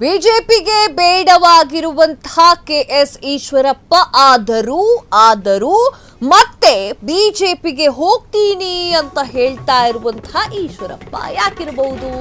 ಬಿಜೆಪಿಗೆ ಬೇಡವಾಗಿರುವಂತಹ ಕೆಎಸ್ ಈಶ್ವರಪ್ಪ ಆದರೂ ಮತ್ತೆ ಬಿಜೆಪಿಗೆ ಹೋಗ್ತೀನಿ ಅಂತ ಹೇಳ್ತಾ ಇರುವಂತಹ ಈಶ್ವರಪ್ಪ ಯಾಕಿರಬಹುದು?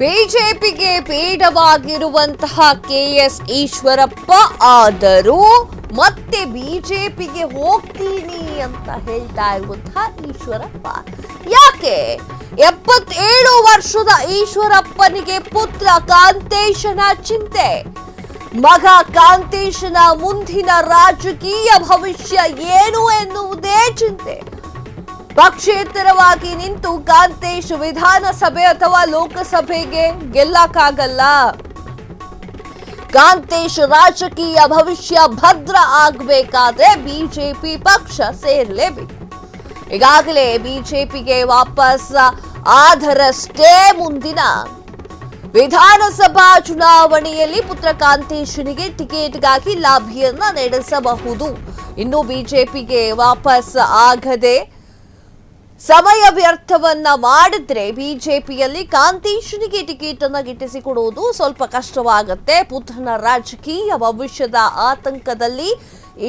ಬಿಜೆಪಿಗೆ ಬೇಡವಾಗಿರುವಂತಹ ಕೆಎಸ್ ಈಶ್ವರಪ್ಪ ಆದರೂ ಮತ್ತೆ ಬಿಜೆಪಿಗೆ ಹೋಗ್ತೀನಿ ಅಂತ ಹೇಳ್ತಾ ಇರುವಂತಹ ಈಶ್ವರಪ್ಪ ಯಾಕೆ? 77 ವರ್ಷದ ಈಶ್ವರಪ್ಪನಿಗೆ ಪುತ್ರ ಕಾಂತೇಶನ ಚಿಂತೆ. ಮಗ ಕಾಂತೇಶನ ಮುಂದಿನ ರಾಜಕೀಯ ಭವಿಷ್ಯ ಏನು ಎನ್ನುವುದೇ ಚಿಂತೆ. ಪಕ್ಷೇತರವಾಗಿ ನಿಂತು ಕಾಂತೇಶ್ ವಿಧಾನಸಭೆ ಅಥವಾ ಲೋಕಸಭೆಗೆ ಗೆಲ್ಲಕ್ಕಾಗಲ್ಲ. ಕಾಂತೇಶ್ ರಾಜಕೀಯ ಭವಿಷ್ಯ ಭದ್ರ ಆಗಬೇಕಾದ್ರೆ ಬಿಜೆಪಿ ಪಕ್ಷ ಸೇರಲೇಬೇಕು. ಈಗಾಗಲೇ ಬಿಜೆಪಿಗೆ ವಾಪಸ್ ಆದರಷ್ಟೇ ಮುಂದಿನ ವಿಧಾನಸಭಾ ಚುನಾವಣೆಯಲ್ಲಿ ಪುತ್ರ ಕಾಂತೇಶನಿಗೆ ಟಿಕೆಟ್ಗಾಗಿ ಲಾಭಿಯನ್ನ ನಡೆಸಬಹುದು. ಇನ್ನು ಬಿಜೆಪಿಗೆ ವಾಪಸ್ ಆಗದೆ ಸಮಯ ವ್ಯರ್ಥವನ್ನ ಮಾಡಿದ್ರೆ ಬಿಜೆಪಿಯಲ್ಲಿ ಕಾಂತೇಶನಿಗೆ ಟಿಕೆಟ್ ಅನ್ನ ಗಿಟ್ಟಿಸಿಕೊಡುವುದು ಸ್ವಲ್ಪ ಕಷ್ಟವಾಗುತ್ತೆ. ಪುತ್ರನ ರಾಜಕೀಯ ಭವಿಷ್ಯದ ಆತಂಕದಲ್ಲಿ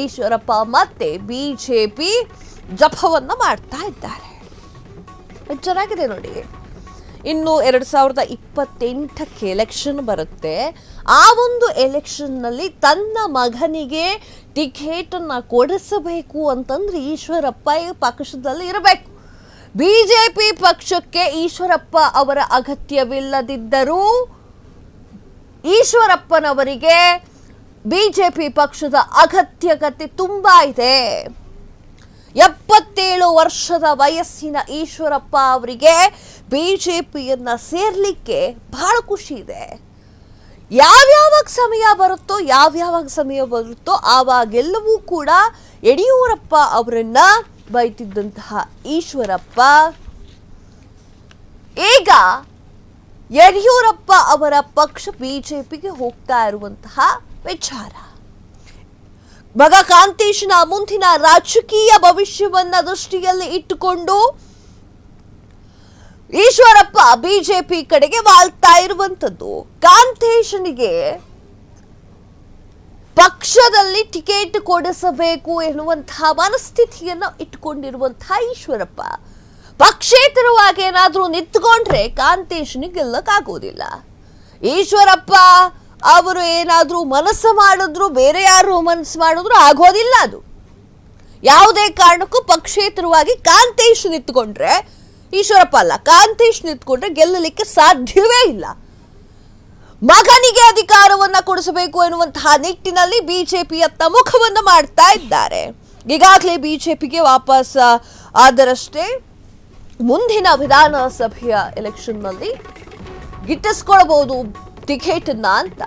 ಈಶ್ವರಪ್ಪ ಮತ್ತೆ ಬಿಜೆಪಿ ಜಪವನ್ನ ಮಾಡ್ತಾ ಇದ್ದಾರೆ. ಚೆನ್ನಾಗಿದೆ ನೋಡಿ. ಇನ್ನು 2028ಕ್ಕೆ ಎಲೆಕ್ಷನ್ ಬರುತ್ತೆ. ಆ ಒಂದು ಎಲೆಕ್ಷನ್ ನಲ್ಲಿ ತನ್ನ ಮಗನಿಗೆ ಟಿಕೆಟ್ ಅನ್ನ ಕೊಡಿಸಬೇಕು ಅಂತಂದ್ರೆ ಈಶ್ವರಪ್ಪ ಪಕ್ಷದಲ್ಲಿ ಇರಬೇಕು. ಬಿಜೆಪಿ ಪಕ್ಷಕ್ಕೆ ಈಶ್ವರಪ್ಪ ಅವರ ಅಗತ್ಯವಿಲ್ಲದಿದ್ದರೂ ಈಶ್ವರಪ್ಪನವರಿಗೆ ಬಿಜೆಪಿ ಪಕ್ಷದ ಅಗತ್ಯತೆ ತುಂಬಾ ಇದೆ. 77 ವರ್ಷದ ವಯಸ್ಸಿನ ಈಶ್ವರಪ್ಪ ಅವರಿಗೆ ಬಿಜೆಪಿಯನ್ನ ಸೇರ್ಲಿಕ್ಕೆ ಬಹಳ ಖುಷಿ ಇದೆ. ಯಾವ್ಯಾವಾಗ ಸಮಯ ಬರುತ್ತೋ ಆವಾಗೆಲ್ಲವೂ ಕೂಡ ಯಡಿಯೂರಪ್ಪ ಅವರನ್ನ ಬೈತಿದ್ದಂತಹ ಈಶ್ವರಪ್ಪ ಈಗ ಯಡಿಯೂರಪ್ಪ ಅವರ ಪಕ್ಷ ಬಿಜೆಪಿಗೆ ಹೋಗ್ತಾ ಇರುವಂತಹ ವಿಚಾರ. ಮಗ ಕಾಂತೇಶನ ಮುಂದಿನ ರಾಜಕೀಯ ಭವಿಷ್ಯವನ್ನ ದೃಷ್ಟಿಯಲ್ಲಿ ಇಟ್ಟುಕೊಂಡು ಈಶ್ವರಪ್ಪ ಬಿಜೆಪಿ ಕಡೆಗೆ ವಾಲ್ತಾ ಇರುವಂತದ್ದು. ಕಾಂತೇಶನಿಗೆ ಪಕ್ಷದಲ್ಲಿ ಟಿಕೆಟ್ ಕೊಡಿಸಬೇಕು ಎನ್ನುವಂತಹ ಮನಸ್ಥಿತಿಯನ್ನ ಇಟ್ಟುಕೊಂಡಿರುವಂತಹ ಈಶ್ವರಪ್ಪ ಪಕ್ಷೇತರವಾಗಿ ಏನಾದ್ರೂ ನಿಂತ್ಕೊಂಡ್ರೆ ಕಾಂತೇಶನಿಗೆ ಗೆಲ್ಲಕ್ಕಾಗೋದಿಲ್ಲ. ಈಶ್ವರಪ್ಪ ಅವರು ಏನಾದ್ರೂ ಮನಸ್ಸು ಮಾಡಿದ್ರು, ಬೇರೆ ಯಾರು ಮನಸ್ಸು ಮಾಡಿದ್ರು ಆಗೋದಿಲ್ಲ. ಅದು ಯಾವುದೇ ಕಾರಣಕ್ಕೂ ಪಕ್ಷೇತರವಾಗಿ ಕಾಂತೇಶ್ ನಿಂತ್ಕೊಂಡ್ರೆ, ಈಶ್ವರಪ್ಪ ಅಲ್ಲ ಕಾಂತೇಶ್ ನಿಂತ್ಕೊಂಡ್ರೆ ಗೆಲ್ಲಲಿಕ್ಕೆ ಸಾಧ್ಯವೇ ಇಲ್ಲ. ಮಗನಿಗೆ ಅಧಿಕಾರವನ್ನ ಕೊಡಿಸಬೇಕು ಎನ್ನುವಂತಹ ನಿಟ್ಟಿನಲ್ಲಿ ಬಿಜೆಪಿಯತ್ತ ಮುಖವನ್ನು ಮಾಡ್ತಾ ಇದ್ದಾರೆ. ಈಗಾಗಲೇ ಬಿಜೆಪಿಗೆ ವಾಪಸ್ ಆದರಷ್ಟೇ ಮುಂದಿನ ವಿಧಾನಸಭೆಯ ಎಲೆಕ್ಷನ್ ನಲ್ಲಿ ಗಿಟ್ಟಿಸ್ಕೊಳ್ಬಹುದು ಟಿಕೆಟ್ ಅಂತ.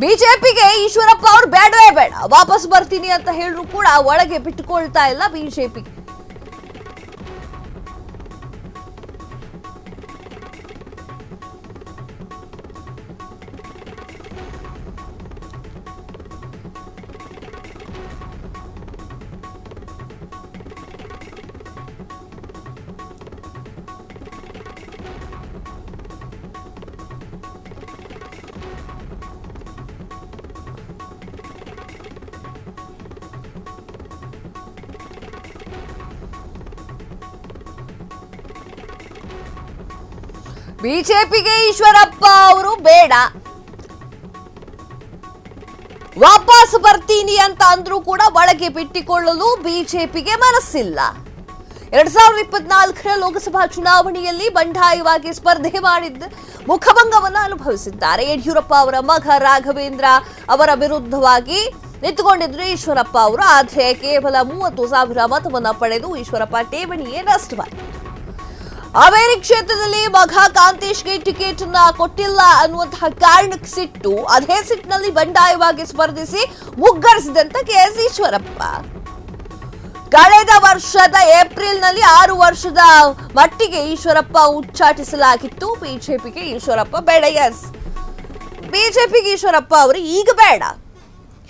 ಬಿಜೆಪಿಗೆ ಈಶ್ವರಪ್ಪ ಅವ್ರು ಬೇಡವೇ ಬೇಡ, ವಾಪಸ್ ಬರ್ತೀನಿ ಅಂತ ಹೇಳಿದ್ರು ಕೂಡ ಒಳಗೆ ಬಿಟ್ಟುಕೊಳ್ತಾ ಇಲ್ಲ ಬಿಜೆಪಿ. ಬಿಜೆಪಿಗೆ ಈಶ್ವರಪ್ಪ ಅವರು ಬೇಡ, ವಾಪಸ್ ಬರ್ತೀನಿ ಅಂತ ಅಂದ್ರೂ ಕೂಡ ಒಳಗೆ ಬಿಟ್ಟಿಕೊಳ್ಳಲು ಬಿಜೆಪಿಗೆ ಮನಸ್ಸಿಲ್ಲ. 2024ರ ಲೋಕಸಭಾ ಚುನಾವಣೆಯಲ್ಲಿ ಬಂಡಾಯವಾಗಿ ಸ್ಪರ್ಧೆ ಮಾಡಿದ್ದ ಮುಖಭಂಗವನ್ನು ಅನುಭವಿಸಿದ್ದಾರೆ. ಯಡಿಯೂರಪ್ಪ ಅವರ ಮಗ ರಾಘವೇಂದ್ರ ಅವರ ವಿರುದ್ಧವಾಗಿ ನಿಂತುಕೊಂಡಿದ್ರು ಈಶ್ವರಪ್ಪ ಅವರು. ಆದರೆ ಕೇವಲ 30,000 ಮತವನ್ನ ಪಡೆದು ಈಶ್ವರಪ್ಪ ಠೇವಣಿಯೇ ನಷ್ಟವಾಯಿತು. ಹಾವೇರಿ ಕ್ಷೇತ್ರದಲ್ಲಿ ಮಗ ಕಾಂತೇಶ್ಗೆ ಟಿಕೆಟ್ ಕೊಟ್ಟಿಲ್ಲ ಅನ್ನುವಂತಹ ಕಾರಣಕ್ಕೆ ಸಿಟ್ಟು, ಅದೇ ಸಿಟ್ಟಿನಲ್ಲಿ ಬಂಡಾಯವಾಗಿ ಸ್ಪರ್ಧಿಸಿ ಮುಗ್ಗರಿಸಿದಂತ ಕೆಎಸ್ ಈಶ್ವರಪ್ಪ. ಕಳೆದ ವರ್ಷದ ಏಪ್ರಿಲ್ನಲ್ಲಿ 6 ವರ್ಷದ ಮಟ್ಟಿಗೆ ಈಶ್ವರಪ್ಪ ಉಚ್ಚಾಟಿಸಲಾಗಿತ್ತು. ಬಿಜೆಪಿಗೆ ಈಶ್ವರಪ್ಪ ಬೇಡ. ಎಸ್, ಬಿಜೆಪಿಗೆ ಈಶ್ವರಪ್ಪ ಅವರು ಈಗ ಬೇಡ.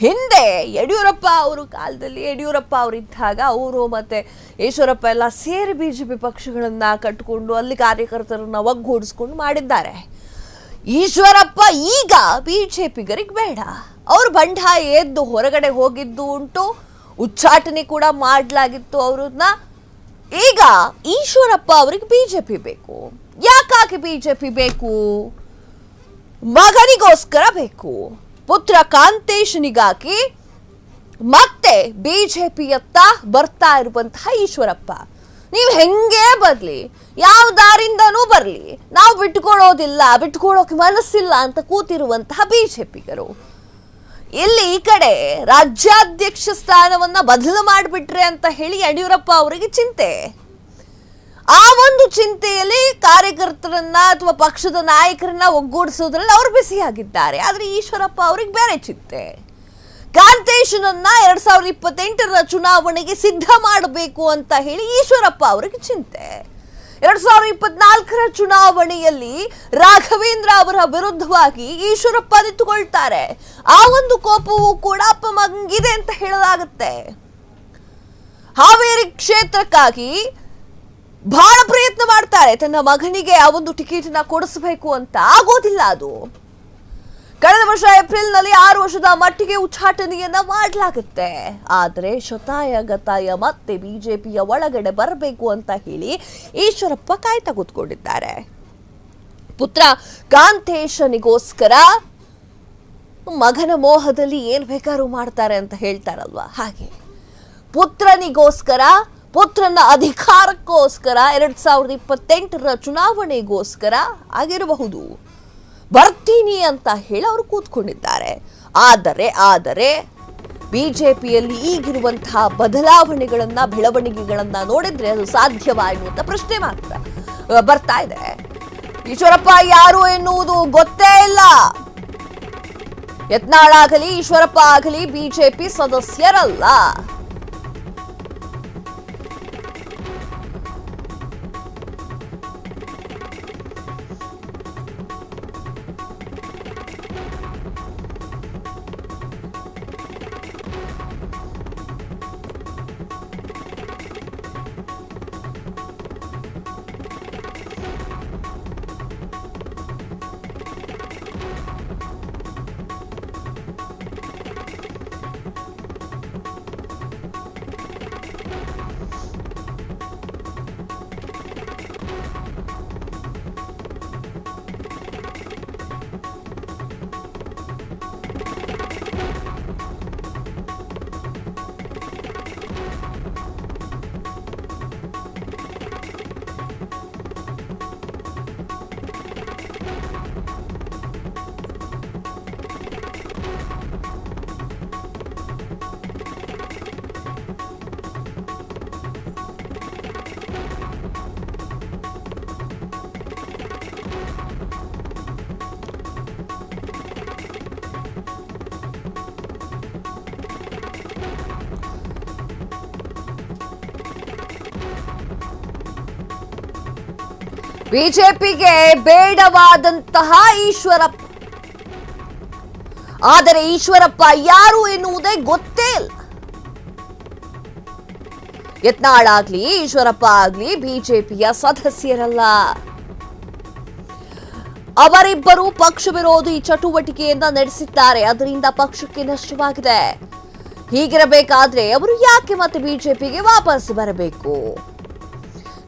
ಹಿಂದೆ ಯಡಿಯೂರಪ್ಪ ಅವರು ಕಾಲದಲ್ಲಿ ಯಡಿಯೂರಪ್ಪ ಅವರಿದ್ದಾಗ ಅವರು ಮತ್ತೆ ಈಶ್ವರಪ್ಪ ಎಲ್ಲ ಸೇರಿ ಬಿಜೆಪಿ ಪಕ್ಷಗಳನ್ನ ಕಟ್ಟಿಕೊಂಡು ಅಲ್ಲಿ ಕಾರ್ಯಕರ್ತರನ್ನ ಒಗ್ಗೂಡಿಸ್ಕೊಂಡು ಮಾಡಿದ್ದಾರೆ. ಈಶ್ವರಪ್ಪ ಈಗ ಬಿಜೆಪಿಗರಿಗೆ ಬೇಡ. ಅವರು ಬಂಡಾಯ ಎದ್ದು ಹೊರಗಡೆ ಹೋಗಿದ್ದು ಉಂಟು, ಉಚ್ಚಾಟನೆ ಕೂಡ ಮಾಡಲಾಗಿತ್ತು ಅವ್ರನ್ನ. ಈಗ ಈಶ್ವರಪ್ಪ ಅವರಿಗೆ ಬಿಜೆಪಿ ಬೇಕು. ಯಾಕಾಗಿ ಬಿಜೆಪಿ ಬೇಕು? ಮಗನಿಗೋಸ್ಕರ ಬೇಕು. ಪುತ್ರ ಕಾಂತೇಶನಿಗಾಗಿ ಮತ್ತೆ ಬಿಜೆಪಿಯತ್ತ ಬರ್ತಾ ಇರುವಂತಹ ಈಶ್ವರಪ್ಪ, ನೀವು ಹೆಂಗೇ ಬರ್ಲಿ, ಯಾವ ದಾರಿಂದನೂ ಬರ್ಲಿ, ನಾವು ಬಿಟ್ಕೊಳ್ಳೋದಿಲ್ಲ, ಬಿಟ್ಕೊಳ್ಳೋಕೆ ಮನಸ್ಸಿಲ್ಲ ಅಂತ ಕೂತಿರುವಂತಹ ಬಿಜೆಪಿಗರು ಇಲ್ಲಿ ಈ ಕಡೆ ರಾಜ್ಯಾಧ್ಯಕ್ಷ ಸ್ಥಾನವನ್ನ ಬದಲು ಮಾಡಿಬಿಟ್ರೆ ಅಂತ ಹೇಳಿ ಯಡಿಯೂರಪ್ಪ ಅವರಿಗೆ ಚಿಂತೆ. ಆ ಒಂದು ಚಿಂತೆಯಲ್ಲಿ ಕಾರ್ಯಕರ್ತರನ್ನ ಅಥವಾ ಪಕ್ಷದ ನಾಯಕರನ್ನ ಒಗ್ಗೂಡಿಸೋದ್ರಲ್ಲಿ ಅವರು ಬಿಸಿಯಾಗಿದ್ದಾರೆ. ಆದ್ರೆ ಈಶ್ವರಪ್ಪ ಅವ್ರಿಗೆ ಬೇರೆ ಚಿಂತೆ. ಕಾಂತೇಶನನ್ನ 2028ರ ಚುನಾವಣೆಗೆ ಸಿದ್ಧ ಮಾಡಬೇಕು ಅಂತ ಹೇಳಿ ಈಶ್ವರಪ್ಪ ಅವರಿಗೆ ಚಿಂತೆ. 2024ರ ಚುನಾವಣೆಯಲ್ಲಿ ರಾಘವೇಂದ್ರ ಅವರ ವಿರುದ್ಧವಾಗಿ ಈಶ್ವರಪ್ಪ ನಿಂತುಕೊಳ್ತಾರೆ. ಆ ಒಂದು ಕೋಪವೂ ಕೂಡ ಅಪ್ಪ ಮಗಂಗಿದೆ ಅಂತ ಹೇಳಲಾಗುತ್ತೆ. ಹಾವೇರಿ ಕ್ಷೇತ್ರಕ್ಕಾಗಿ ಬಹಳ ಪ್ರಯತ್ನ ಮಾಡ್ತಾರೆ, ತನ್ನ ಮಗನಿಗೆ ಆ ಒಂದು ಟಿಕೆಟ್ ಕೊಡಿಸಬೇಕು ಅಂತ. ಆಗೋದಿಲ್ಲ ಅದು. ಕಳೆದ ವರ್ಷ ಏಪ್ರಿಲ್ನಲ್ಲಿ 6 ವರ್ಷದ ಮಟ್ಟಿಗೆ ಉಚ್ಚಾಟನೆಯನ್ನ ಮಾಡಲಾಗುತ್ತೆ. ಆದರೆ ಶತಾಯ ಗತಾಯ ಮತ್ತೆ ಬಿಜೆಪಿಯ ಒಳಗಡೆ ಬರಬೇಕು ಅಂತ ಹೇಳಿ ಈಶ್ವರಪ್ಪ ಕಾಯ್ತಾ ಕೂತ್ಕೊಂಡಿದ್ದಾರೆ. ಪುತ್ರ ಕಾಂತೇಶನಿಗೋಸ್ಕರ ಮಗನ ಮೋಹದಲ್ಲಿ ಏನ್ ಬೇಕಾದ್ರೂ ಮಾಡ್ತಾರೆ ಅಂತ ಹೇಳ್ತಾರಲ್ವಾ, ಹಾಗೆ ಪುತ್ರನಿಗೋಸ್ಕರ, ಪುತ್ರನ ಅಧಿಕಾರಕ್ಕೋಸ್ಕರ 2028ರ ಚುನಾವಣೆಗೋಸ್ಕರ ಆಗಿರಬಹುದು ಬರ್ತೀನಿ ಅಂತ ಹೇಳಿ ಅವರು ಕೂತ್ಕೊಂಡಿದ್ದಾರೆ. ಆದರೆ ಬಿಜೆಪಿಯಲ್ಲಿ ಈಗಿರುವಂತಹ ಬದಲಾವಣೆಗಳನ್ನ, ಬೆಳವಣಿಗೆಗಳನ್ನ ನೋಡಿದ್ರೆ ಅದು ಸಾಧ್ಯವಾ ಎನ್ನುವಂತ ಪ್ರಶ್ನೆ ಮಾತ್ರ ಬರ್ತಾ ಇದೆ. ಈಶ್ವರಪ್ಪ ಯಾರು ಎನ್ನುವುದು ಗೊತ್ತೇ ಇಲ್ಲ. ಯತ್ನಾಳ್ ಆಗಲಿ ಈಶ್ವರಪ್ಪ ಆಗಲಿ ಬಿಜೆಪಿ ಸದಸ್ಯರಲ್ಲ. ಬಿಜೆಪಿಗೆ ಬೇಡವಾದಂತಹ ಈಶ್ವರಪ್ಪ, ಆದರೆ ಈಶ್ವರಪ್ಪ ಯಾರು ಎನ್ನುವುದೇ ಗೊತ್ತೇ ಇಲ್ಲ. ಯತ್ನಾಳ್ ಆಗ್ಲಿ ಈಶ್ವರಪ್ಪ ಆಗ್ಲಿ ಬಿಜೆಪಿಯ ಸದಸ್ಯರಲ್ಲ. ಅವರಿಬ್ಬರು ಪಕ್ಷ ವಿರೋಧಿ ಚಟುವಟಿಕೆಯನ್ನ ನಡೆಸಿದ್ದಾರೆ. ಅದರಿಂದ ಪಕ್ಷಕ್ಕೆ ನಷ್ಟವಾಗಿದೆ. ಹೀಗಿರಬೇಕಾದ್ರೆ ಅವರು ಯಾಕೆ ಮತ್ತೆ ಬಿಜೆಪಿಗೆ ವಾಪಸ್ ಬರಬೇಕು?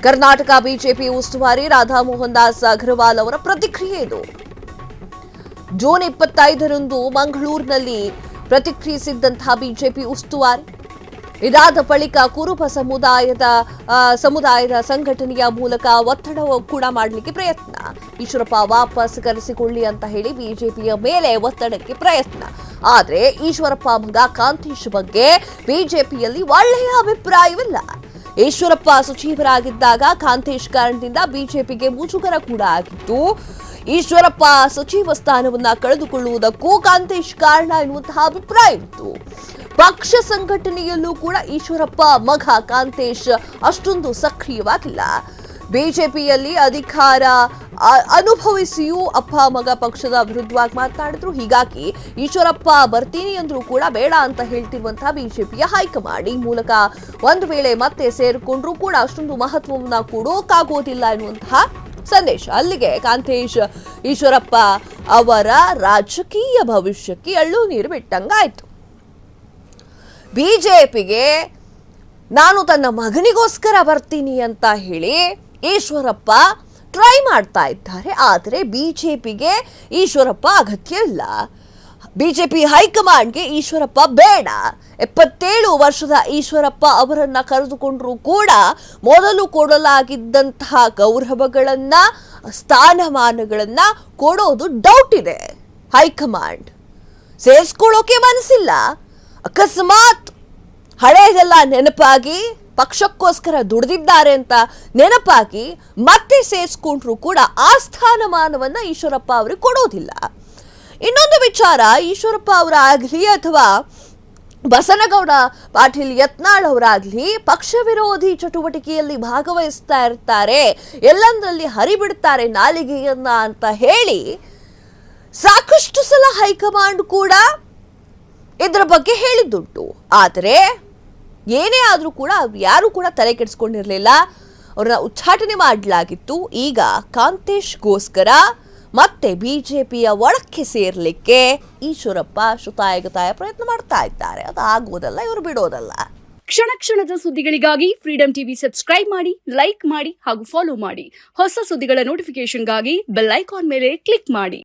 ಕರ್ನಾಟಕ ಬಿಜೆಪಿ ಉಸ್ತುವಾರಿ ರಾಧಾ ಮೋಹನ್ ದಾಸ್ ಅಗರ್ವಾಲ್ ಅವರ ಪ್ರತಿಕ್ರಿಯೆ ಇದು. ಜೂನ್ 25ರಂದು ಮಂಗಳೂರಿನಲ್ಲಿ ಪ್ರತಿಕ್ರಿಯಿಸಿದ್ದಂತಹ ಬಿಜೆಪಿ ಉಸ್ತುವಾರಿ. ಇದಾದ ಬಳಿಕ ಕುರುಬ ಸಮುದಾಯದ ಸಂಘಟನೆಯ ಮೂಲಕ ಒತ್ತಡ ಕೂಡ ಮಾಡಲಿಕ್ಕೆ ಪ್ರಯತ್ನ. ಈಶ್ವರಪ್ಪ ವಾಪಸ್ ಕರೆಸಿಕೊಳ್ಳಿ ಅಂತ ಹೇಳಿ ಬಿಜೆಪಿಯ ಮೇಲೆ ಒತ್ತಡಕ್ಕೆ ಪ್ರಯತ್ನ. ಆದ್ರೆ ಈಶ್ವರಪ್ಪ ಮಗ ಕಾಂತೇಶ್ ಬಗ್ಗೆ ಬಿಜೆಪಿಯಲ್ಲಿ ಒಳ್ಳೆಯ ಅಭಿಪ್ರಾಯವಿಲ್ಲ. ಈಶ್ವರಪ್ಪ ಸಚಿವರಾಗಿದ್ದಾಗ ಕಾಂತೇಶ್ ಕಾರಣದಿಂದ ಬಿಜೆಪಿಗೆ ಮುಜುಗರ ಕೂಡ ಆಗಿತ್ತು. ಈಶ್ವರಪ್ಪ ಸಚಿವ ಸ್ಥಾನವನ್ನ ಕಳೆದುಕೊಳ್ಳುವುದಕ್ಕೂ ಕಾಂತೇಶ್ ಕಾರಣ ಎನ್ನುವಂತಹ ಅಭಿಪ್ರಾಯವಿತ್ತು. ಪಕ್ಷ ಸಂಘಟನೆಯಲ್ಲೂ ಕೂಡ ಈಶ್ವರಪ್ಪ ಮಗ ಕಾಂತೇಶ್ ಅಷ್ಟೊಂದು ಸಕ್ರಿಯವಾಗಿಲ್ಲ. ಬಿಜೆಪಿಯಲ್ಲಿ ಅಧಿಕಾರ ಅನುಭವಿಸಿಯೂ ಅಪ್ಪ ಮಗ ಪಕ್ಷದ ವಿರುದ್ಧವಾಗಿ ಮಾತನಾಡಿದ್ರು. ಹೀಗಾಗಿ ಈಶ್ವರಪ್ಪ ಬರ್ತೀನಿ ಅಂದ್ರೂ ಕೂಡ ಬೇಡ ಅಂತ ಹೇಳ್ತಿರುವಂತಹ ಬಿಜೆಪಿಯ ಹೈಕಮಾಂಡ್ ಈ ಮೂಲಕ ಒಂದು ವೇಳೆ ಮತ್ತೆ ಸೇರಿಕೊಂಡ್ರೂ ಕೂಡ ಅಷ್ಟೊಂದು ಮಹತ್ವವನ್ನ ಕೊಡೋಕ್ಕಾಗೋದಿಲ್ಲ ಎನ್ನುವಂತಹ ಸಂದೇಶ. ಅಲ್ಲಿಗೆ ಕಾಂತೇಶ್ ಈಶ್ವರಪ್ಪ ಅವರ ರಾಜಕೀಯ ಭವಿಷ್ಯಕ್ಕೆ ಎಳ್ಳು ನೀರು ಬಿಟ್ಟಂಗಾಯ್ತು. ಬಿಜೆಪಿಗೆ ನಾನು ತನ್ನ ಮಗನಿಗೋಸ್ಕರ ಬರ್ತೀನಿ ಅಂತ ಹೇಳಿ ಈಶ್ವರಪ್ಪ ಟ್ರೈ ಮಾಡ್ತಾ ಇದ್ದಾರೆ. ಆದರೆ ಬಿಜೆಪಿಗೆ ಈಶ್ವರಪ್ಪ ಅಗತ್ಯ ಇಲ್ಲ. ಬಿಜೆಪಿ ಹೈಕಮಾಂಡ್ಗೆ ಈಶ್ವರಪ್ಪ ಬೇಡ. 77 ವರ್ಷದ ಈಶ್ವರಪ್ಪ ಅವರನ್ನ ಕರೆದುಕೊಂಡ್ರೂ ಕೂಡ ಮೊದಲು ಕೊಡಲಾಗಿದ್ದಂತಹ ಗೌರವಗಳನ್ನ ಸ್ಥಾನಮಾನಗಳನ್ನ ಕೊಡೋದು ಡೌಟ್ ಇದೆ. ಹೈಕಮಾಂಡ್ ಸೇರಿಸ್ಕೊಳ್ಳೋಕೆ ಮನಸ್ಸಿಲ್ಲ. ಅಕಸ್ಮಾತ್ ಹಳೆಯದೆಲ್ಲ ನೆನಪಾಗಿ ಪಕ್ಷಕ್ಕೋಸ್ಕರ ದುಡಿದಿದ್ದಾರೆ ಅಂತ ನೆನಪಾಗಿ ಮತ್ತೆ ಸೇರಿಸ್ಕೊಂಡ್ರು ಕೂಡ ಆ ಸ್ಥಾನಮಾನವನ್ನ ಈಶ್ವರಪ್ಪ ಅವರಿಗೆ ಕೊಡೋದಿಲ್ಲ. ಇನ್ನೊಂದು ವಿಚಾರ, ಈಶ್ವರಪ್ಪ ಅವರಾಗಲಿ ಅಥವಾ ಬಸನಗೌಡ ಪಾಟೀಲ್ ಯತ್ನಾಳ್ ಅವರಾಗ್ಲಿ ಪಕ್ಷ ವಿರೋಧಿ ಚಟುವಟಿಕೆಯಲ್ಲಿ ಭಾಗವಹಿಸ್ತಾ ಇರ್ತಾರೆ, ಎಲ್ಲಂದ್ರಲ್ಲಿ ಹರಿಬಿಡ್ತಾರೆ ನಾಲಿಗೆಯನ್ನ ಅಂತ ಹೇಳಿ ಸಾಕಷ್ಟು ಸಲ ಹೈಕಮಾಂಡ್ ಕೂಡ ಇದರ ಬಗ್ಗೆ ಹೇಳಿದ್ದುಂಟು. ಆದರೆ ಏನೇ ಆದರೂ ಕೂಡ ಯಾರು ಕೂಡ ತಲೆ ಕೆಡಿಸ್ಕೊಂಡಿರಲಿಲ್ಲ. ಅವ್ರನ್ನ ಉಚ್ಚಾಟನೆ ಮಾಡಲಾಗಿತ್ತು. ಈಗ ಕಾಂತೇಶ್ಗೋಸ್ಕರ ಮತ್ತೆ ಬಿಜೆಪಿಯ ಒಳಕ್ಕೆ ಸೇರ್ಲಿಕ್ಕೆ ಈಶ್ವರಪ್ಪ ಶತಾಯಗತಾಯ ಪ್ರಯತ್ನ ಮಾಡ್ತಾ ಇದ್ದಾರೆ. ಅದು ಆಗೋದಲ್ಲ, ಇವರು ಬಿಡೋದಲ್ಲ. ಕ್ಷಣ ಕ್ಷಣದ ಸುದ್ದಿಗಳಿಗಾಗಿ ಫ್ರೀಡಂ ಟಿವಿ ಸಬ್ಸ್ಕ್ರೈಬ್ ಮಾಡಿ, ಲೈಕ್ ಮಾಡಿ ಹಾಗೂ ಫಾಲೋ ಮಾಡಿ. ಹೊಸ ಸುದ್ದಿಗಳ ನೋಟಿಫಿಕೇಶನ್ಗಾಗಿ ಬೆಲ್ ಐಕಾನ್ ಮೇಲೆ ಕ್ಲಿಕ್ ಮಾಡಿ.